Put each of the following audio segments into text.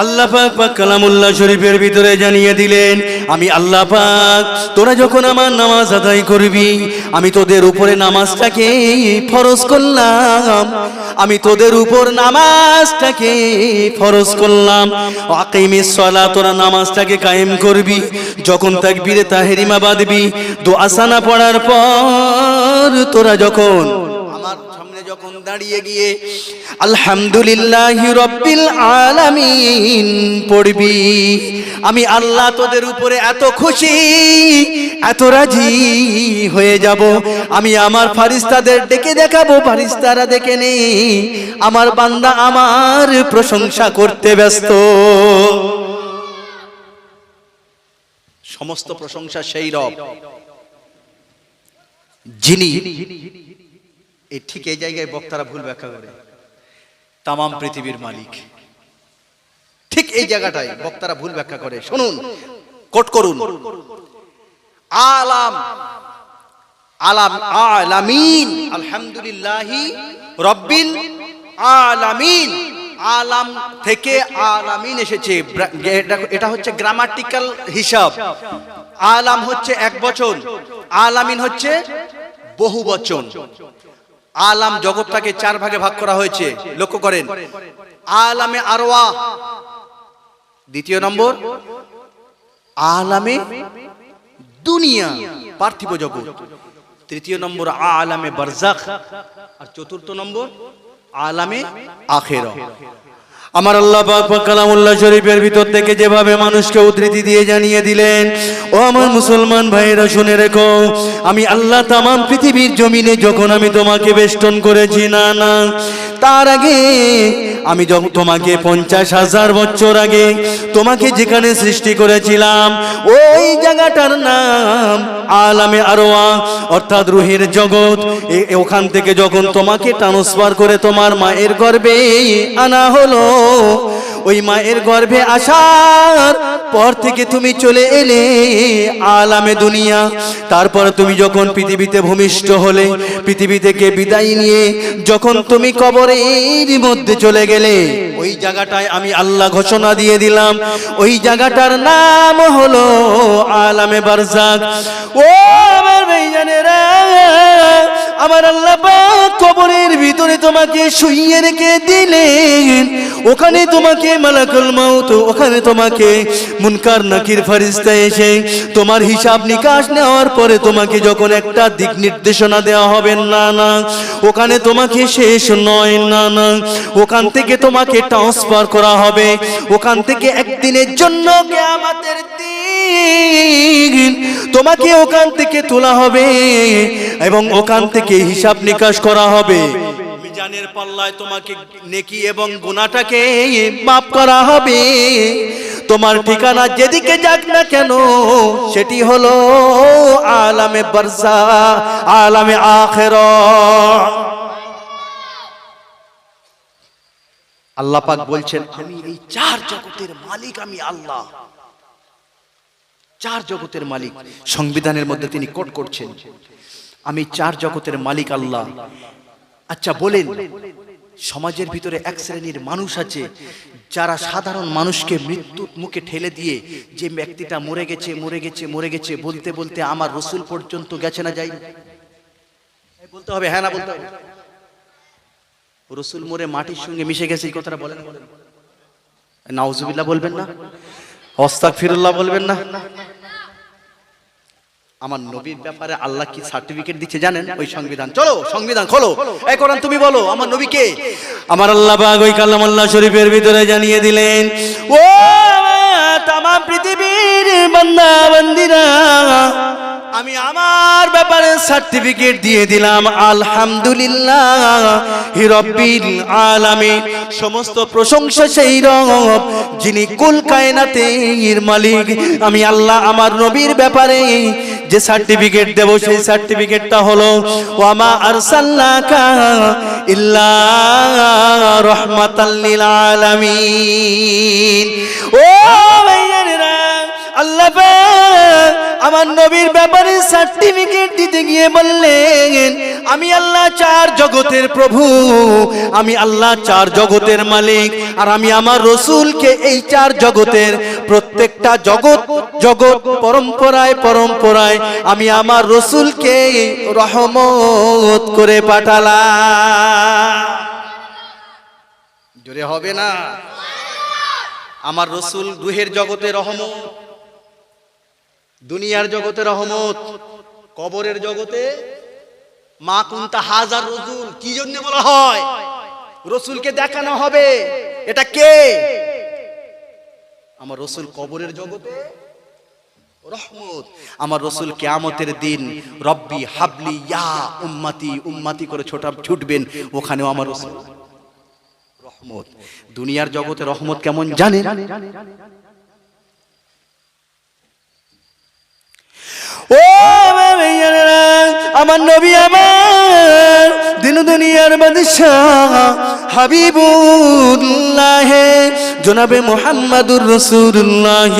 আল্লাহ পাক কালামুল্লাহ শরীফের ভিতরে জানিয়ে দিলেন, আমি আল্লাহ পাক তোরা যখন আমার নামাজ আদায় করবি, আমি তোদের উপরে নামাজটাকে ফরজ করলাম, আমি তোদের উপর নামাজটাকে ফরজ করলাম। আকিমিস সালাত, তোরা নামাজটাকে কায়েম করবি। যখন তাকবীরে তাহরিমা বাঁধবি, দোয়া সানা পড়ার পর তোরা যখন আমার সামনে যখন দাঁড়িয়ে গিয়ে আলহামদুলিল্লাহি রাব্বিল আলামিন পড়বি, আমি আল্লাহ তোদের উপরে এত খুশি, এত রাজি হয়ে যাব, আমি আমার ফারিস্তাদের ডেকে দেখাবো, ফারিস্তারা দেখে নেই আমার বান্দা আমার প্রশংসা করতে ব্যস্ত। সমস্ত প্রশংসা সেই রব যিনি, এই ঠিক এই জায়গায় বক্তারা ভুল ব্যাখ্যা করে, তামাম পৃথিবীর মালিক। ঠিক এই জায়গাটায় বক্তারা ভুল ব্যাখ্যা করে। শুনুন, কোট করুন, আলাম আলাম আলামিন, আলহামদুলিল্লাহি রাব্বিল আলামিন। আলাম থেকে আলামিন এসেছে, এটা হচ্ছে গ্রামাটিক্যাল হিসাব। আলাম হচ্ছে এক বচন, আলামিন হচ্ছে বহু বচন। আলাম জগৎটাকে চার ভাগে ভাগ করা হয়েছে, লক্ষ্য করেন। আলামে আরওয়াহ দ্বিতীয় নম্বর, আলামে দুনিয়া পার্থিব জগৎ তৃতীয় নম্বর, আলামে বারজাখ, আর চতুর্থ নম্বর আলামে আখিরাহ। আমার আল্লাহ পাক কালামুল্লাহ শরীফের ভিতর থেকে যেভাবে মানুষকে উদ্ধৃতি দিয়ে জানিয়ে দিলেন, ও আমার মুসলমান ভাইরা শুনে রেখো, আমি আল্লাহ তামাম পৃথিবীর জমিনে যখন আমি তোমাকে বেষ্টন করেছি, না না, তার আগে আমি যখন তোমাকে 50,000 বছর আগে তোমাকে যেখানে সৃষ্টি করেছিলাম, ওই জায়গাটার নাম আলামে আরওয়াহ, অর্থাৎ রুহের জগৎ। ওখান থেকে যখন তোমাকে ট্রান্সফার করে তোমার মায়ের গর্ভে আনা হলো, ওই মায়ের গর্ভে আসার পর থেকে তুমি চলে এলে আলামে দুনিয়া। তারপর তুমি যখন পৃথিবীতে ভূমিষ্ঠ হলে, পৃথিবী থেকে বিদায় নিয়ে যখন তুমি কবরের মধ্যে চলে গেলে, ওই জায়গাটায় আমি আল্লাহ ঘোষণা দিয়ে দিলাম, ওই জায়গাটার নাম হলো আলামে বারজাখ। ও আমার ভাইজানেরা, আমার আল্লাহ পাক কবরের ভিতরে তোমাকে শুইয়ে রেখে দিলেন, ওখানে তোমাকে মালাকুল মাউত, ওখানে তোমাকে মুনকার নাকির ফেরেশতা এসে তোমার হিসাব নিকাশ নেওয়ার পরে তোমাকে যখন একটা দিক নির্দেশনা দেওয়া হবে, না না, ওখানে তোমাকে শেষ নয়, না না, ওখান থেকে তোমাকে ট্রান্সফার করা হবে, ওখান থেকে একদিনের জন্য কিয়ামতের দিন তোমাকে ওখান থেকে তোলা হবে এবং ওখান থেকে হিসাব নিকাশ করা হবে। মিজানের পাল্লায় তোমাকে নেকি এবং গুনাহটাকে মাফ করা হবে। তোমার ঠিকানা যেদিকে যাক না কেন, সেটি হলো আলামে বারজাখ, আলামে আখিরাহ। আল্লাহ পাক বলছেন, আমি এই চার জগতের মালিক, আমি আল্লাহ, চার জগতের মালিক। সংবিধানের মধ্যে তিনি কোট করছেন, আমি চার জগতের মালিক আল্লাহ। আচ্ছা বলেন, সমাজের ভিতরে এক শ্রেণীর মানুষ আছে যারা সাধারণ মানুষকে মৃত্যুর মুখে ঠেলে দিয়ে, যে ব্যক্তিটা মরে গেছে মরে গেছে মরে গেছে বলতে বলতে আমার রসুল পর্যন্ত গেছে না যাই, বলতে হবে, হ্যাঁ না বলতে হবে। রসুল মরে মাটির সঙ্গে মিশে গেছে, এই কথাটা বলেন, নাউজুবিল্লাহ বলবেন না, আস্তাগফিরুল্লাহ বলবেন না। আমার নবীর ব্যাপারে আল্লাহ কি সার্টিফিকেট দিচ্ছে জানেন? ওই সংবিধান, চলো সংবিধান খোলো, এই কোরআন তুমি বলো আমার নবীকে। আমার আল্লাহ পাক ওই কালামুল্লাহ শরীফের ভিতরে জানিয়ে দিলেন, ও তামাম পৃথিবীর বান্দা বান্দিরা, আমি আমার ব্যাপারে সার্টিফিকেট দিয়ে দিলাম, আলহামদুলিল্লাহি রাব্বিল আলামিন। সমস্ত প্রশংসা সেই রব যিনি কুল কায়নাতের মালিক। আমি আল্লাহ আমার নবীর ব্যাপারে যে সার্টিফিকেট দেব, সেই সার্টিফিকেটটা হলো, ওয়ামা আরসালনাকা ইল্লা রাহমাতাল লিল আলামিন। ও ভাইয়েরা, আল্লাহ পাক আমার নবীর ব্যাপারে সার্টিফিকেট দিতে গিয়ে বললেন, আমি আল্লাহ চার জগতের প্রভু, আমি আল্লাহ চার জগতের মালিক, আর আমি আমার রসুলকে এই চার জগতের প্রত্যেকটা জগৎ পরম্পরায় পরম্পরায় আমি আমার রসুলকে রহমত করে পাঠালাম। জোরে হবে না? আমার রসুল রূহের জগতে রহমত, দুনিয়ার জগতে রহমত, কবরের জগতে মা কুনতা হাজার রসুল। কি জন্য বলা হয়? রসুলকে দেখানো হবে এটা কে। আমার রসুল কবরের জগতে রহমত, আমার রসুল কিয়ামতের দিন রব্বি হাবলি ইয়া উম্মতি উম্মতি করে ছুটবেন, ওখানেও আমার রসুল রহমত। দুনিয়ার জগতে রহমত কেমন জানেন? ও আমার নবী, আমার দিন দুনিয়ার বাদশাহ হাবিবুল্লাহ জনাবে মুহাম্মাদুর রাসূলুল্লাহ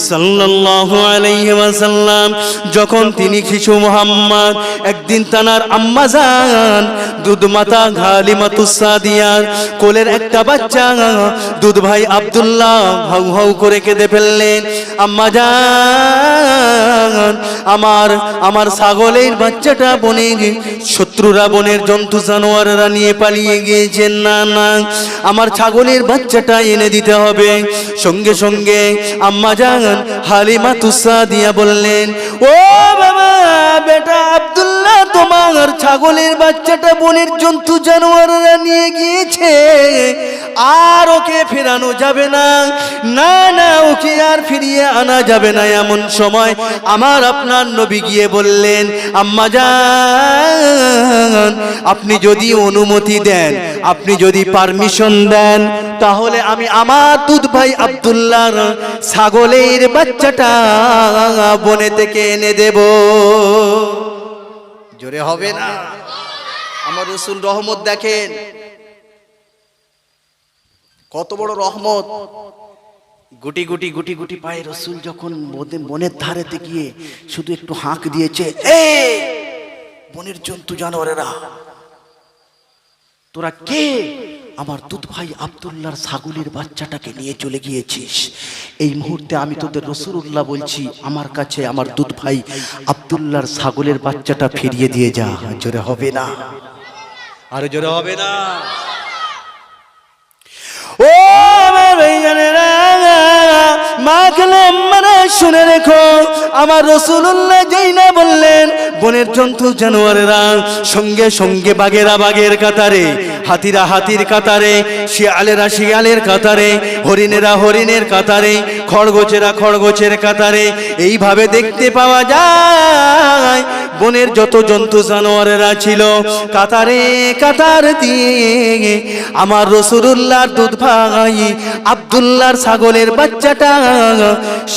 সাল্লাল্লাহু আলাইহি ওয়াসাল্লাম, যখন তিনি শিশু মুহাম্মদ একদিন তানার আম্মা জান দুধ মাতা হালিমাতুস সাদিয়ার কোলের একটা বাচ্চা দুধ ভাই আব্দুল্লাহ হাউ হাউ করে কেঁদে ফেললেন। আম্মা জান, আমার ছাগলের বাচ্চাটা বনের শত্রুরা, বনের জন্তু জানোয়াররা নিয়ে পালিয়ে গিয়েছেন, না না আমার ছাগলের বাচ্চাটা এনে দিতে হবে। সঙ্গে সঙ্গে আম্মা জান হালিমাতুস সাদিয়া বললেন, ও বাবা বেটা আব্দুল্লাহ, তোমার ছাগলের বাচ্চাটা বনের জন্তু জানোয়াররা নিয়ে গিয়েছে, আর ওকে ফেরানো যাবে না, না না ওকে আর ফিরিয়ে আনা যাবে না। এমন সময় আমার আপনার নবী গিয়ে বললেন, আম্মা জান আপনি যদি অনুমতি দেন, আপনি যদি পারমিশন দেন, তাহলে আমি আমার দুধ ভাই আব্দুল্লাহর ছাগলের বাচ্চাটা বনে থেকে এনে দেব। জোরে হবে না? আমার রাসূল রহমত দেখেন কত বড় রহমত। গুটি গুটি গুটি গুটি পায়ে রাসূল যখন বনের ধারেতে গিয়ে শুধু একটু হাঁক দিয়েছে, এ বনের জন্তু জানোয়ারেরা তোরা কে? আমার দুধ ভাই আব্দুল্লাহর ছাগলের বাচ্চাটাকে নিয়ে চলে গিয়েছিস। এই মুহূর্তে আমি তোদের রাসূলুল্লাহ বলছি, আমার কাছে আমার দুধ ভাই আব্দুল্লাহর ছাগলের বাচ্চাটা ফিরিয়ে দিয়ে যা। জোরে হবে না? আরে জোরে হবে না? ও শুনে রেখো, আমার রাসূলুল্লাহ যেই না বললেন বনের জন্তু জানোয়ারেরা সঙ্গে সঙ্গে বাঘেরা বাঘের কাতারে, হাতিরা হাতির কাতারে, শিয়ালেরা শিয়ালের কাতারে, হরিণেরা হরিণের কাতারে, খরগোশেরা খরগোশের কাতারে, এইভাবে দেখতে পাওয়া যায় বনের যত জন্তু জানোয়ারেরা ছিল কাতারে কাতার দিয়ে আমার রাসূলুল্লাহর দুধ ভাই আব্দুল্লাহর ছাগলের বাচ্চাটা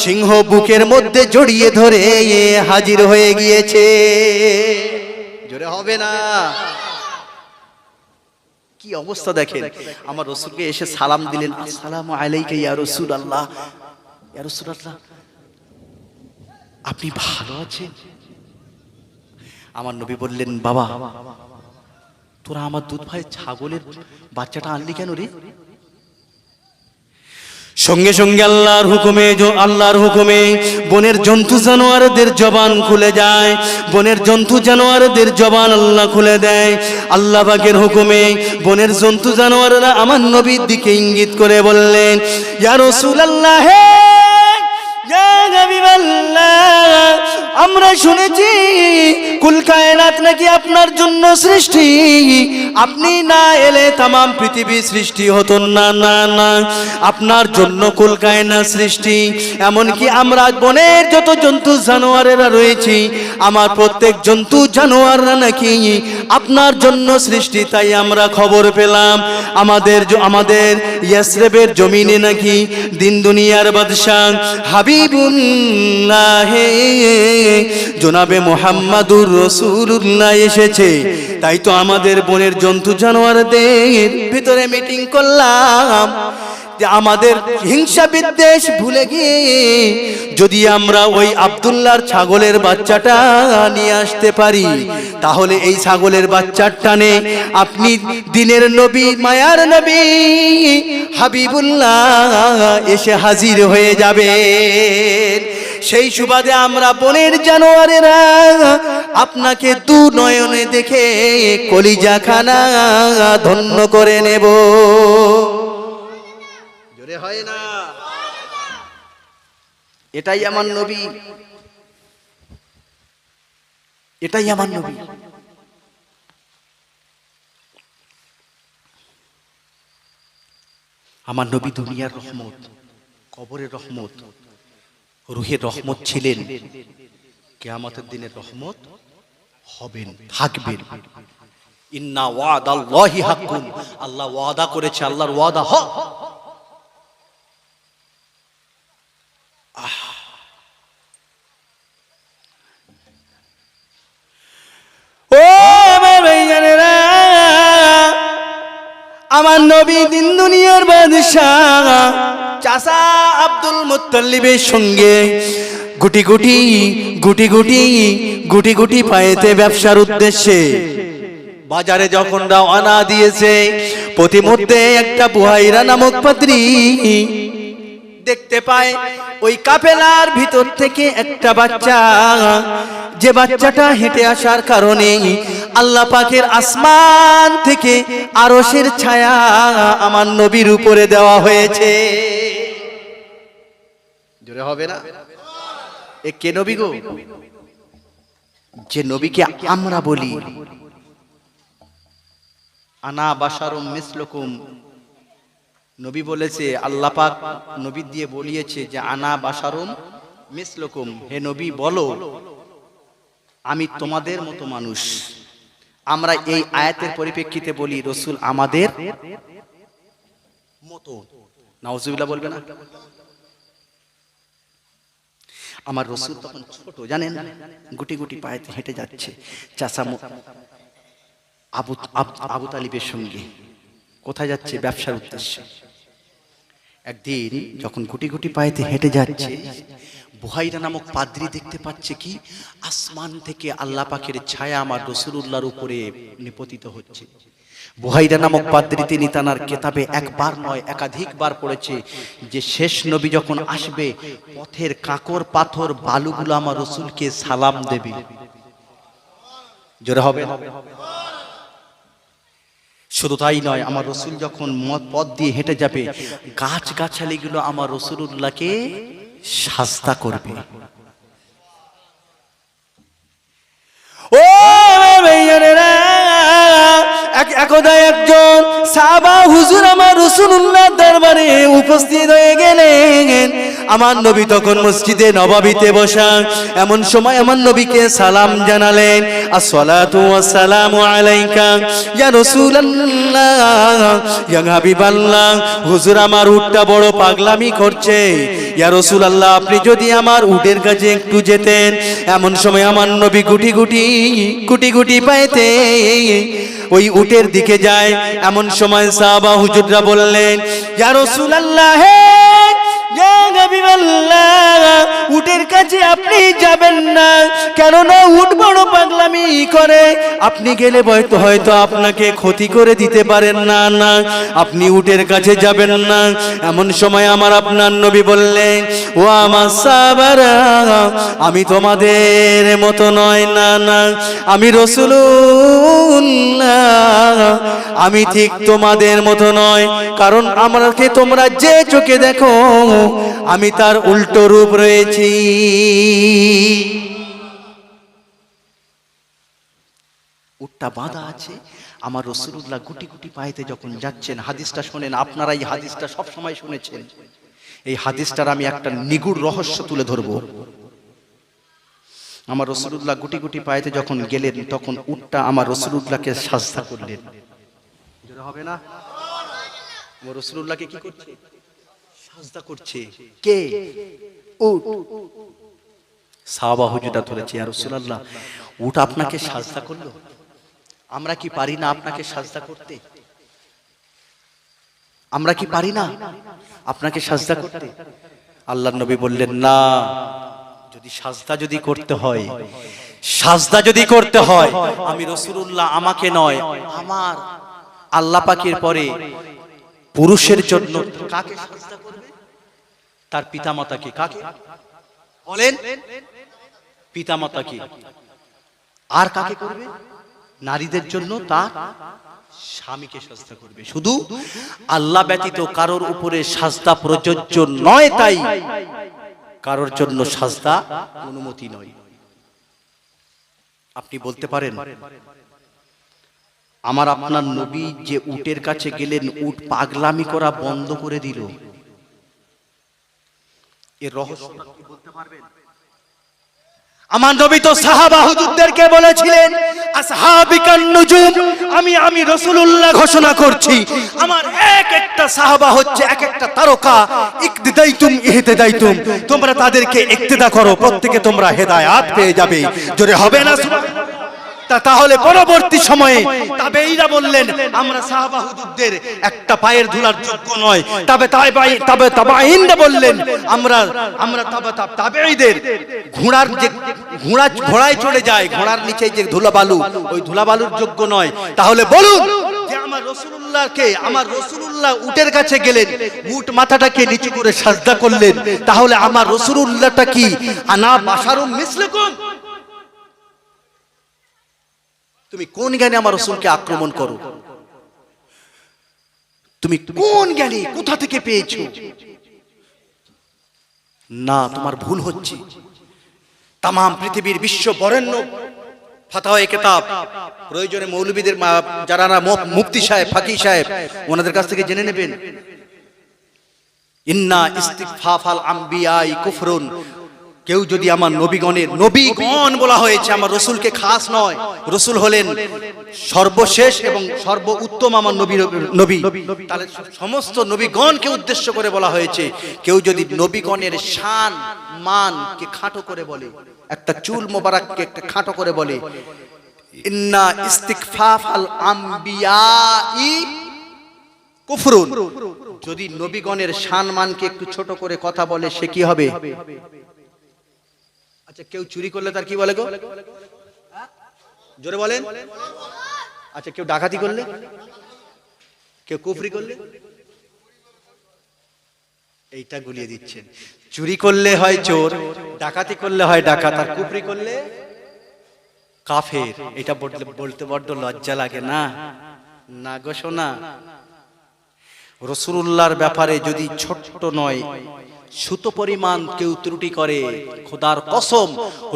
সিংহ বুকের মধ্যে জড়িয়ে ধরে হাজির হয়ে গিয়েছে। জোরে হবে না? কি অবস্থা দেখেন। আমার রাসূলকে এসে সালাম দিলেন, আসসালামু আলাইকা ইয়া রাসূলুল্লাহ, ইয়া রাসূলুল্লাহ আপনি ভালো আছেন? আমার নবী বললেন, বাবা তোরা আমার দুধ ভাই ছাগলের বাচ্চাটা আনলি কেন রে? সঙ্গে সঙ্গে আল্লাহর হুকুমে বনের জন্তু জানোয়ারদের জবান খুলে যায়, বনের জন্তু জানোয়ারদের জবান আল্লাহ খুলে দেয়। আল্লাহ পাকের হুকুমে বনের জন্তু জানোয়াররা আমার নবীর দিকে ইঙ্গিত করে বললেন, ইয়া রাসূলুল্লাহ, ইয়া হাবিবাল্লাহ, আমরা শুনেছি কুল কায়নাত নাকি আপনার জন্য সৃষ্টি, আপনি না এলে तमाम পৃথিবী সৃষ্টি হতো না। না না আপনার জন্য কুল কায়নাত সৃষ্টি, এমনকি আমরা বনের যত জন্তু জানোয়ারেরা রয়েছি আমার প্রত্যেক জন্তু জানোয়াররা নাকি আপনার জন্য সৃষ্টি। তাই আমরা খবর পেলাম আমাদের ইয়াসরিবের জমিনে নাকি দিন দুনিয়ার বাদশা হাবিবুল্লাহ জনাবে মুহাম্মাদুর রাসূলুল্লাহ এসেছে। তাই তো আমাদের বনের জন্তু জানোয়ারদের ভিতরে মিটিং করলাম যে আমাদের হিংসা বিদ্বেষ ভুলে গিয়ে যদি আমরা ওই আব্দুল্লাহর ছাগলের বাচ্চাটা নিয়ে আসতে পারি, তাহলে এই ছাগলের বাচ্চার টানে আপনি দিনের নবী, মায়ার নবী হাবিবুল্লাহ এসে হাজির হয়ে যাবে। সেই সুবাদে আমরা বনের জানোয়ারেরা আপনাকে দু নয়নে দেখে কলিজাখানা ধন্য করে নেব। জোরে হয় না? এটাই আমার নবী, এটাই আমার নবী। আমার নবী দুনিয়ার রহমত, কবরের রহমত, রুহের রহমত ছিলেন, কিয়ামতের দিনের রহমত হবেন, থাকবেন। ইন্না ওয়াদাল্লাহি হাক্কুন, আল্লাহ ওয়াদা করেছে, আল্লাহর ওয়াদা হক। ও ভাইয়েরা, আমার নবী দিন দুনিয়ার বাদশাহ চাচা আব্দুল মুত্তালিবের সঙ্গে গুটি গুটি গুটি গুটি গুটি গুটি পায়েতে ব্যবসার উদ্দেশ্যে বাজারে যখন রওনা দিয়েছে, প্রতিমধ্যে একটা বুহাইরা নামক পাত্রী দেখতে পায় ওই কাফেলার ভিতর থেকে একটা বাচ্চা, যে বাচ্চাটা হেঁটে আসার কারণে আল্লাহ পাকের আসমান থেকে আরশের ছায়া আমার নবীর উপরে দেওয়া হয়েছে। জোরে হবে না? এ কে নবী গো? যে নবীকে আমরা বলি আনা বাশারুম মিসলুকুম, নবী বলেছে, আল্লাহ পাক নবী দিয়ে বলিয়েছে যে আনা বাশারুম মিসলুকুম, হে নবী বলো আমি তোমাদের মতো মানুষ। আমরা এই আয়াতের পরিপ্রেক্ষিতে বলি রাসূল আমাদের মতো। নাউজুবিল্লাহ বলবে না? আমার রাসূল তখন ছোট, জানেন, গুটি গুটি পায়ে হেঁটে যাচ্ছে চাচা আবু তালিবের সঙ্গে। কোথায় যাচ্ছে? ব্যবসার উদ্দেশ্যে। একদিন যখন গুটি গুটি পায়েতে হেঁটে যাচ্ছে, বুহাইরা নামক পাদ্রী দেখতে পাচ্ছে কি আসমান থেকে আল্লাহ পাকের ছায়া আমার রাসূলুল্লাহর উপরে নিপতিত হচ্ছে। বুহাইরা নামক পাদ্রী তিনি তানার কিতাবে একবার নয় একাধিকবার পড়েছে যে শেষ নবী যখন আসবে, পথের কাঁকর পাথর বালুগুলো আমার রাসূলকে সালাম দেবে। জোরে হবে? শুধু তাই নয়, আমার রাসূল যখন পথ দিয়ে হেঁটে যাবে, গাছ গাছালিগুলো আমার রাসূলুল্লাহকে শাস্তা করবে। ও ভাইয়েরা, একদা একজন সাহাবা হুজুর আমার রাসূলুল্লাহ দরবারে উপস্থিত হয়ে গেলেন। আমার নবী তখন মসজিদে নববীতে বসা। এমন সময় আমার নবীকে সালাম জানালেন, আসসালাতু ওয়াসসালামু আলাইকা ইয়া রাসূলুল্লাহ ইয়া হাবিবাল্লাহ। হুজুর আমার উটটা বড় পাগলামি করছে, ইয়া রাসূলুল্লাহ আপনি যদি আমার উটের কাছে একটু যেতেন। এমন সময় আমার নবী গুটি গুটি গুটি গুটি পায়েতে ওই উটের দিকে যায়। এমন সময় সাহাবা হুজুররা বললেন, ইয়া রাসূলুল্লাহ ইয়া হাবিবাল্লাহ, উটের কাছে আপনি যাবেন না, কেননা উট বড় পাগলামি করে, আপনি গেলে হয়তো আপনাকে ক্ষতি করে দিতে পারেন, না না আপনি উটের কাছে যাবেন না। এমন সময় আমার আপনার নবী বললেন, ও আমার সাহাবারা, আমি তোমাদের মতো নয়, না না আমি রাসূলুল্লাহ, আমি ঠিক তোমাদের মতো নয়। কারণ আমাকে তোমরা যে চোখে দেখো আমি তার উল্টো রূপ রয়েছি। উটটা বাঁধা আছে, আমার রাসূলুল্লাহ গুটি গুটি পায়েতে যখন যাচ্ছেন, হাদিসটা শোনেন আপনারা, এই হাদিসটা সব সময় শুনেছেন। এই হাদিসটার আমি একটা নিগূঢ় রহস্য তুলে ধরব। আমার রাসূলুল্লাহ গুটি গুটি পায়েতে যখন গেলেন, তখন উটটা আমার রাসূলুল্লাহকে সাজদা করলেন। জোরে হবে না? আমার রাসূলুল্লাহকে কি করছে? সাজদা করছে। কে? উট। সাহাবা হুজুরা ধরেছে, ইয়া রাসূলুল্লাহ উট আপনাকে সাজদা করলো, আমরা কি পারি না আপনাকে সাজদা করতে? আমরা কি পারি না আপনাকে সাজদা করতে? আল্লাহর নবী বললেন, না, যদি সাজদা যদি করতে হয়, সাজদা যদি করতে হয়, আমি রাসূলুল্লাহ আমাকে নয়, আমার আল্লাহ পাকের পরে পুরুষের জন্য কাকে সাজদা করবে? তার পিতামাতাকে। কাকে বলেন? পিতামাতাকে। আর কাকে করবে? নারীদের জন্য তার স্বামীকে সাজদা করবে। শুধু আল্লাহ ব্যতীত কারোর উপরে সাজদা প্রযোজ্য নয়, তাই কারোর জন্য সাজদা অনুমতি নয়। আপনি বলতে পারেন, আমার আপনার নবী যে উটের কাছে গেলেন, উট পাগলামি করা বন্ধ করে দিল, এর রহস্য কি বলতে পারবেন? আমার নবী তো সাহাবা হুজুরদেরকে বলেছিলেন, আসহাবিকান নুজুম, আমি রাসূলুল্লাহ ঘোষণা করছি, আমার এক একটা সাহাবা হচ্ছে এক একটা তারকা, ইকতিদাইতুম ইহতিদাইতুম, তোমরা তাদেরকে ইক্তেদা করো, প্রত্যেকে তোমরা হেদায়েত পেয়ে যাবে। জোরে হবে না সুবহানাল্লাহ? তাহলে পরবর্তী সময়ে তাবেঈরা বললেন, আমরা সাহাবা হুজুরদের একটা পায়ের ধুলার যোগ্য নয়। তবে তাবেঈনরা বললেন, আমরা তাবেঈদের ঘোড়ার যে ঘোড়ায় চলে যায়, ঘোড়ার নিচে যে ধুলাবালু, ওই ধুলাবালুর যোগ্য নয়। তাহলে বলুন যে আমার রাসূলুল্লাহ উটের কাছে গেলেন, উট মাথাটাকে নিচু করে সাজদা করলেন, তাহলে আমার রাসূলুল্লাহটা কি আনা বাশারুম মিসলুকুম? তুমি কোন জ্ঞানে আমার রাসূলকে আক্রমণ করো? তুমি কোন জ্ঞানে, কোথা থেকে পেয়েছো? না, তোমার ভুল হচ্ছে। তাম পৃথিবীর বিশ্ব বরেণ্য ফাতাওয়ায়ে কিতাব, প্রয়োজনে মৌলবীদের যারা মুফতি সাহেব, ফাকিহ সাহেব, ওনাদের কাছ থেকে জেনে নেবেন। ইন্না ইস্তিগফাফাল আম্বিয়াই কুফরুন, কেউ যদি আমার নবীগণ বলা হয়েছে, আমার রাসূলকে খাস নয়, রাসূল হলেন সর্বশেষ এবং সর্বোত্তম আমার নবী, তাহলে সমস্ত নবীগণকে উদ্দেশ্য করে বলা হয়েছে। কেউ যদি নবীগণের শান মানকে খাটো করে বলে, একটা চুল মোবারককে একটা খাটো করে বলে, ইন্না ইস্তিগফাফাল আম্বিয়াই কুফরুন, যদি নবীগণের শান মানকে একটু ছোট করে কথা বলে, সে কি হবে? আচ্ছা, কেউ চুরি করলে তার কি বলে গো? জোরে বলেন। আচ্ছা, কেউ ডাকাতি করলে, কেউ কুফরি করলে, এইটা গুলিয়ে দিচ্ছেন। চুরি করলে হয় চোর, ডাকাতি করলে হয় ডাকাত, আর কুফরি করলে কাফের। এটা বলতে বড্ড লজ্জা লাগে না? না গো সোনা, রাসূলুল্লাহর ব্যাপারে যদি ছোট্ট নয় সুতো পরিমাণ কেউ ত্রুটি করে, খোদার কসম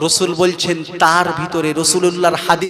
রাসূল বলছেন তার ভিতরে, রাসূলুল্লাহর হাদিস